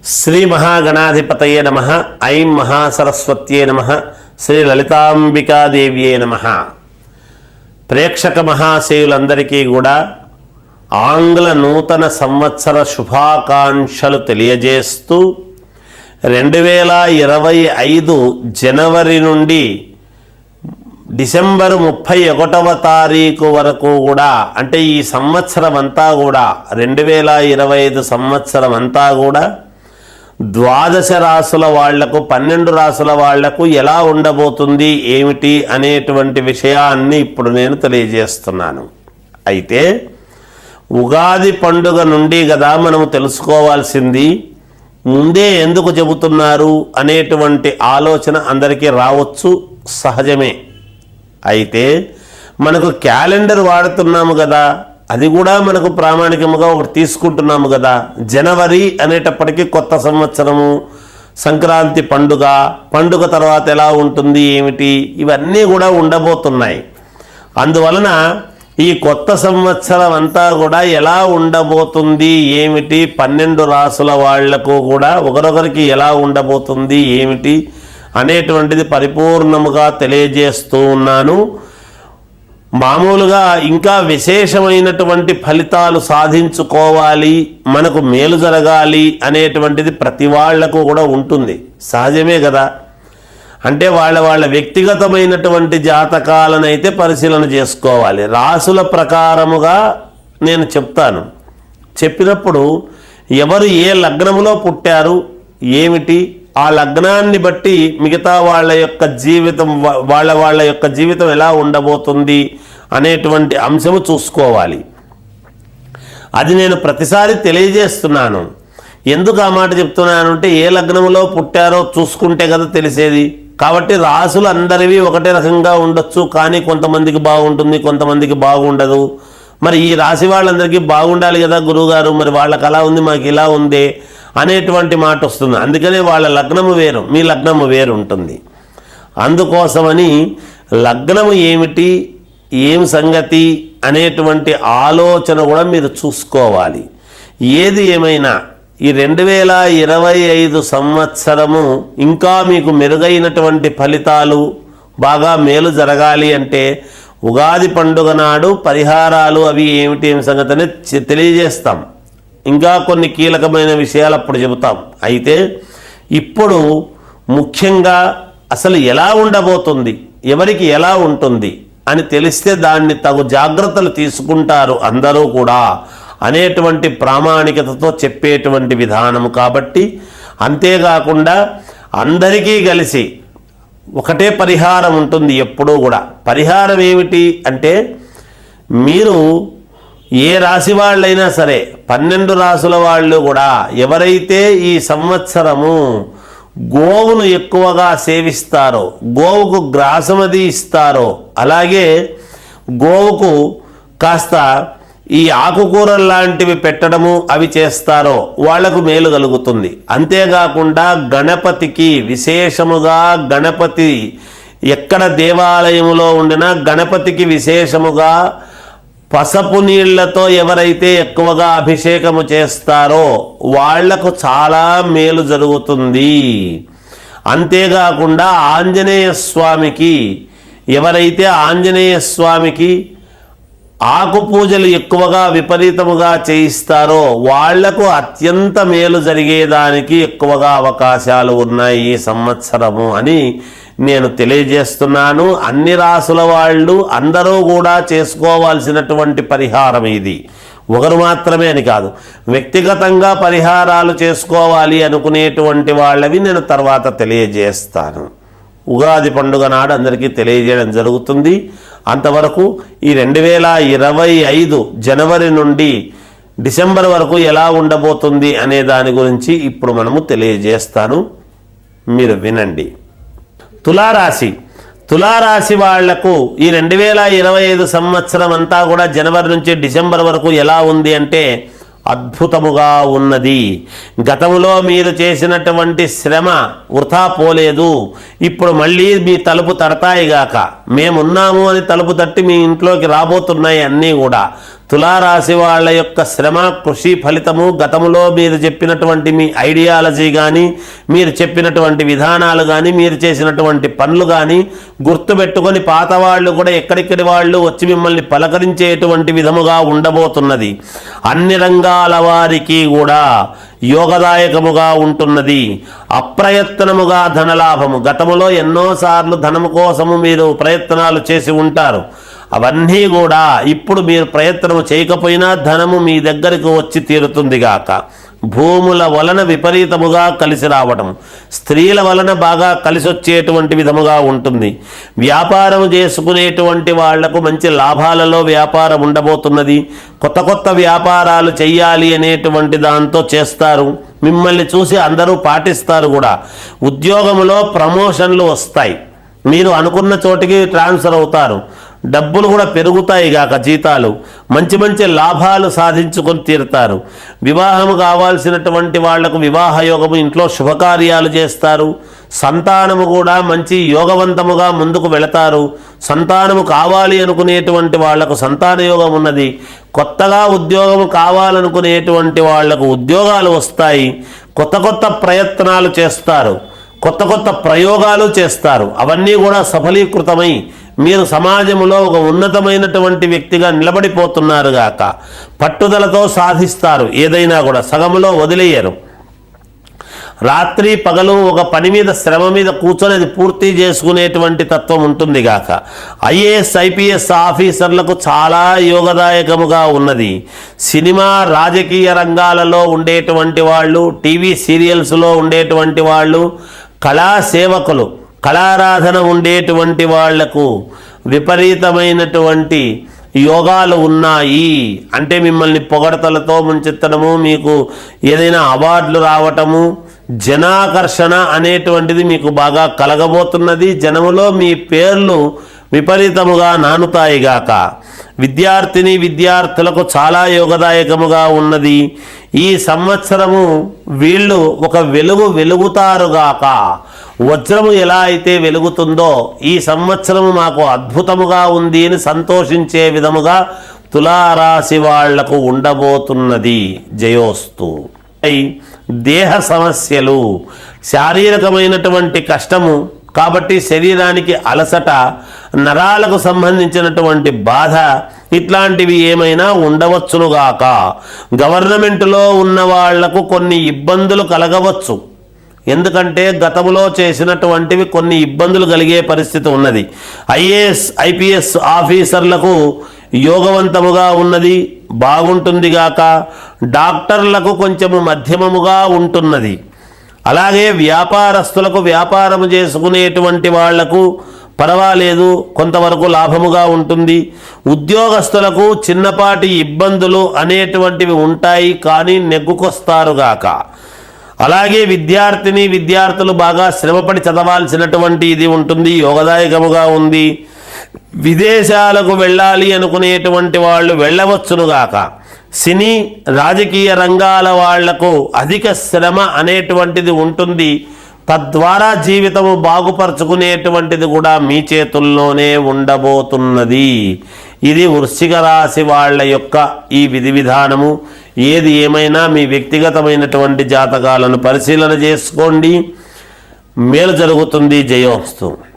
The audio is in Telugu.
శ్రీ మహాగణాధిపతయే నమః. ఐం మహాసరస్వత్యే నమః. శ్రీ లలితాంబికాదేవ్యే నమః. ప్రేక్షక మహాశయులందరికీ కూడా ఆంగ్ల నూతన సంవత్సర శుభాకాంక్షలు తెలియజేస్తూ 2025 జనవరి నుండి డిసెంబర్ 31వ తారీఖు వరకు కూడా, అంటే ఈ సంవత్సరం అంతా కూడా 2025 సంవత్సరం అంతా కూడా 12 రాసుల వాళ్లకు 12 రాసుల వాళ్లకు ఎలా ఉండబోతుంది ఏమిటి అనేటువంటి విషయాన్ని ఇప్పుడు నేను తెలియజేస్తున్నాను. అయితే ఉగాది పండుగ నుండి కదా మనము తెలుసుకోవాల్సింది. ముందే ఎందుకు చెబుతున్నారు అనేటువంటి ఆలోచన అందరికీ రావచ్చు, సహజమే. అయితే మనకు క్యాలెండర్ వాడుతున్నాము కదా, అది కూడా మనకు ప్రామాణికముగా ఒకటి తీసుకుంటున్నాము కదా. జనవరి అనేటప్పటికీ కొత్త సంవత్సరము, సంక్రాంతి పండుగ తర్వాత ఎలా ఉంటుంది ఏమిటి, ఇవన్నీ కూడా ఉండబోతున్నాయి. అందువలన ఈ కొత్త సంవత్సరం అంతా కూడా ఎలా ఉండబోతుంది ఏమిటి, 12 రాసుల వాళ్లకు కూడా ఒకరొకరికి ఎలా ఉండబోతుంది ఏమిటి అనేటువంటిది పరిపూర్ణముగా తెలియజేస్తూ ఉన్నాను. మామూలుగా ఇంకా విశేషమైనటువంటి ఫలితాలు సాధించుకోవాలి, మనకు మేలు జరగాలి అనేటువంటిది ప్రతి వాళ్లకు కూడా ఉంటుంది, సహజమే కదా. అంటే వాళ్ళ వ్యక్తిగతమైనటువంటి జాతకాలను అయితే పరిశీలన చేసుకోవాలి. రాసుల ప్రకారముగా నేను చెప్తాను. చెప్పినప్పుడు ఎవరు ఏ లగ్నములో పుట్టారు ఏమిటి, ఆ లగ్నాన్ని బట్టి మిగతా వాళ్ళ యొక్క జీవితం ఎలా ఉండబోతుంది అనేటువంటి అంశము చూసుకోవాలి. అది నేను ప్రతిసారి తెలియజేస్తున్నాను. ఎందుకు ఆ మాట చెప్తున్నాను అంటే, ఏ లగ్నంలో పుట్టారో చూసుకుంటే కదా తెలిసేది. కాబట్టి రాసులు అందరివి ఒకటే రకంగా ఉండొచ్చు, కానీ కొంతమందికి బాగుంటుంది, కొంతమందికి బాగుండదు. మరి ఈ రాశి వాళ్ళందరికీ బాగుండాలి కదా గురువుగారు, మరి వాళ్ళకి అలా ఉంది మాకు ఇలా ఉంది అనేటువంటి మాట వస్తుంది. అందుకనే వాళ్ళ లగ్నము వేరు, మీ లగ్నము వేరు ఉంటుంది. అందుకోసమని లగ్నము ఏమిటి, ఏం సంగతి అనేటువంటి ఆలోచన కూడా మీరు చూసుకోవాలి. ఏది ఏమైనా ఈ 2025 సంవత్సరము ఇంకా మీకు మెరుగైనటువంటి ఫలితాలు, బాగా మేలు జరగాలి అంటే ఉగాది పండుగ నాడు పరిహారాలు అవి ఏమిటి ఏమి సంగతి అనేది తెలియజేస్తాం. ఇంకా కొన్ని కీలకమైన విషయాలు అప్పుడు చెబుతాం. అయితే ఇప్పుడు ముఖ్యంగా అసలు ఎలా ఉండబోతుంది, ఎవరికి ఎలా ఉంటుంది అని తెలిస్తే దాన్ని తగు జాగ్రత్తలు తీసుకుంటారు అందరూ కూడా అనేటువంటి ప్రామాణికతతో చెప్పేటువంటి విధానము. కాబట్టి అంతేకాకుండా అందరికీ కలిసి ఒకటే పరిహారం ఉంటుంది ఎప్పుడూ కూడా. పరిహారం ఏమిటి అంటే, మీరు ఏ రాశి వాళ్ళైనా సరే 12 రాసుల వాళ్ళు కూడా ఎవరైతే ఈ సంవత్సరము గోవును ఎక్కువగా సేవిస్తారో, గోవుకు గ్రాసమది ఇస్తారో, అలాగే గోవుకు కాస్త ఈ ఆకుకూరలు లాంటివి పెట్టడము అవి చేస్తారో వాళ్లకు మేలు కలుగుతుంది. అంతేకాకుండా గణపతికి విశేషముగా, గణపతి ఎక్కడ దేవాలయములో ఉండినా గణపతికి విశేషముగా పసుపు నీళ్లతో ఎవరైతే ఎక్కువగా అభిషేకము చేస్తారో వాళ్లకు చాలా మేలు జరుగుతుంది. అంతేకాకుండా ఆంజనేయ స్వామికి ఎవరైతే ఆంజనేయ స్వామికి ఆకు పూజలు ఎక్కువగా విపరీతముగా చేయిస్తారో వాళ్లకు అత్యంత మేలు జరిగేదానికి ఎక్కువగా అవకాశాలు ఉన్నాయి ఈ సంవత్సరము అని నేను తెలియజేస్తున్నాను. అన్ని రాసుల వాళ్ళు అందరూ కూడా చేసుకోవాల్సినటువంటి పరిహారం ఇది. ఒకరు మాత్రమే అని కాదు, వ్యక్తిగతంగా పరిహారాలు చేసుకోవాలి అనుకునేటువంటి వాళ్ళవి నేను తర్వాత తెలియజేస్తాను. ఉగాది పండుగ నాడు అందరికీ తెలియజేయడం జరుగుతుంది. అంతవరకు ఈ 2025 జనవరి నుండి డిసెంబర్ వరకు ఎలా ఉండబోతుంది అనే దాని గురించి ఇప్పుడు మనము తెలియజేస్తాను, మీరు వినండి. తులారాశి వాళ్లకు ఈ 2025 సంవత్సరం అంతా కూడా జనవరి నుంచి డిసెంబర్ వరకు ఎలా ఉంది అంటే అద్భుతముగా ఉన్నది. గతంలో మీరు చేసినటువంటి శ్రమ వృథా పోలేదు. ఇప్పుడు మళ్ళీ మీ తలుపు తడతాయిగాక, మేమున్నాము అని తలుపు తట్టి మీ ఇంట్లోకి రాబోతున్నాయి అన్నీ కూడా. తులారాశి వాళ్ళ యొక్క శ్రమ కృషి ఫలితము గతములో మీరు చెప్పినటువంటి మీ ఐడియాలజీ కానీ, మీరు చెప్పినటువంటి విధానాలు కానీ, మీరు చేసినటువంటి పనులు కానీ గుర్తుపెట్టుకొని పాత వాళ్ళు కూడా ఎక్కడిక్కడి వాళ్ళు వచ్చి మిమ్మల్ని పలకరించేటువంటి విధముగా ఉండబోతున్నది. అన్ని రంగాల వారికి కూడా యోగదాయకముగా ఉంటున్నది. అప్రయత్నముగా ధనలాభము. గతములో ఎన్నోసార్లు ధనము కోసము మీరు ప్రయత్నాలు చేసి ఉంటారు. అవన్నీ కూడా ఇప్పుడు మీరు ప్రయత్నం చేయకపోయినా ధనము మీ దగ్గరికి వచ్చి తీరుతుంది గాక. భూముల వలన విపరీతముగా కలిసి రావటం, స్త్రీల వలన బాగా కలిసి వచ్చేటువంటి విధముగా ఉంటుంది. వ్యాపారం చేసుకునేటువంటి వాళ్లకు మంచి లాభాలలో వ్యాపారం ఉండబోతున్నది. కొత్త కొత్త వ్యాపారాలు చెయ్యాలి అనేటువంటి దాంతో చేస్తారు. మిమ్మల్ని చూసి అందరూ పాటిస్తారు కూడా. ఉద్యోగంలో ప్రమోషన్లు వస్తాయి. మీరు అనుకున్న చోటికి ట్రాన్స్ఫర్ అవుతారు. డబ్బులు కూడా పెరుగుతాయి గాక, జీతాలు, మంచి మంచి లాభాలు సాధించుకొని తీరుతారు. వివాహము కావాల్సినటువంటి వాళ్లకు వివాహ యోగము, ఇంట్లో శుభకార్యాలు చేస్తారు. సంతానము కూడా మంచి యోగవంతముగా ముందుకు వెళతారు. సంతానము కావాలి అనుకునేటువంటి వాళ్లకు సంతాన యోగం ఉన్నది. కొత్తగా ఉద్యోగము కావాలనుకునేటువంటి వాళ్లకు ఉద్యోగాలు వస్తాయి. కొత్త కొత్త ప్రయత్నాలు చేస్తారు, కొత్త కొత్త ప్రయోగాలు చేస్తారు. అవన్నీ కూడా సఫలీకృతమై మీరు సమాజంలో ఒక ఉన్నతమైనటువంటి వ్యక్తిగా నిలబడిపోతున్నారు గాక. పట్టుదలతో సాధిస్తారు. ఏదైనా కూడా సగములో వదిలేయరు. రాత్రి పగలు ఒక పని మీద శ్రమ మీద కూర్చొని అది పూర్తి చేసుకునేటువంటి తత్వం ఉంటుంది గాక. ఐఏఎస్ ఐపీఎస్ ఆఫీసర్లకు చాలా యోగదాయకముగా ఉన్నది. సినిమా రాజకీయ రంగాలలో ఉండేటువంటి వాళ్ళు, టీవీ సీరియల్స్లో ఉండేటువంటి వాళ్ళు, కళా సేవకులు, కళారాధన ఉండేటువంటి వాళ్లకు విపరీతమైనటువంటి యోగాలు ఉన్నాయి. అంటే మిమ్మల్ని పొగడతలతో ముంచెత్తడము, మీకు ఏదైనా అవార్డులు రావటము, జనాకర్షణ అనేటువంటిది మీకు బాగా కలగబోతున్నది. జనములో మీ పేర్లు విపరీతముగా నానుతాయిగాక. విద్యార్థిని విద్యార్థులకు చాలా యోగదాయకముగా ఉన్నది. ఈ సంవత్సరము వీళ్ళు ఒక వెలుగుతారుగాక. వజ్రము ఎలా అయితే వెలుగుతుందో ఈ సంవత్సరము మాకు అద్భుతముగా ఉంది అని సంతోషించే విధముగా తులారాశి వాళ్లకు ఉండబోతున్నది. జయోస్తు. దేహ సమస్యలు, శారీరకమైనటువంటి కష్టము కాబట్టి శరీరానికి అలసట, నరాలకు సంబంధించినటువంటి బాధ, ఇట్లాంటివి ఏమైనా ఉండవచ్చునుగాక. గవర్నమెంట్లో ఉన్న వాళ్లకు కొన్ని ఇబ్బందులు కలగవచ్చు. ఎందుకంటే గతంలో చేసినటువంటివి కొన్ని ఇబ్బందులు కలిగే పరిస్థితి ఉన్నది. ఐఏఎస్ ఐపీఎస్ ఆఫీసర్లకు యోగవంతముగా ఉన్నది, బాగుంటుంది గాక. డాక్టర్లకు కొంచెము మధ్యమముగా ఉంటున్నది. అలాగే వ్యాపారస్తులకు, వ్యాపారం చేసుకునేటువంటి వాళ్లకు పర్వాలేదు, కొంతవరకు లాభముగా ఉంటుంది. ఉద్యోగస్తులకు చిన్నపాటి ఇబ్బందులు అనేటువంటివి ఉంటాయి, కానీ నెగ్గుకొస్తారుగాక. అలాగే విద్యార్థిని విద్యార్థులు బాగా శ్రమపడి చదవాల్సినటువంటి ఇది ఉంటుంది, యోగదాయకముగా ఉంది. విదేశాలకు వెళ్ళాలి అనుకునేటువంటి వాళ్ళు వెళ్ళవచ్చునుగాక. సినీ రాజకీయ రంగాల వాళ్లకు అధిక శ్రమ అనేటువంటిది ఉంటుంది. తద్వారా జీవితము బాగుపరుచుకునేటువంటిది కూడా మీ చేతుల్లోనే ఉండబోతున్నది. ఇది వృశ్చిక రాశి వాళ్ళ యొక్క ఈ విధి విధానము. ఏది ఏమైనా మీ వ్యక్తిగతమైనటువంటి జాతకాలను పరిశీలన చేసుకోండి. మేలు జరుగుతుంది. జయోస్తు.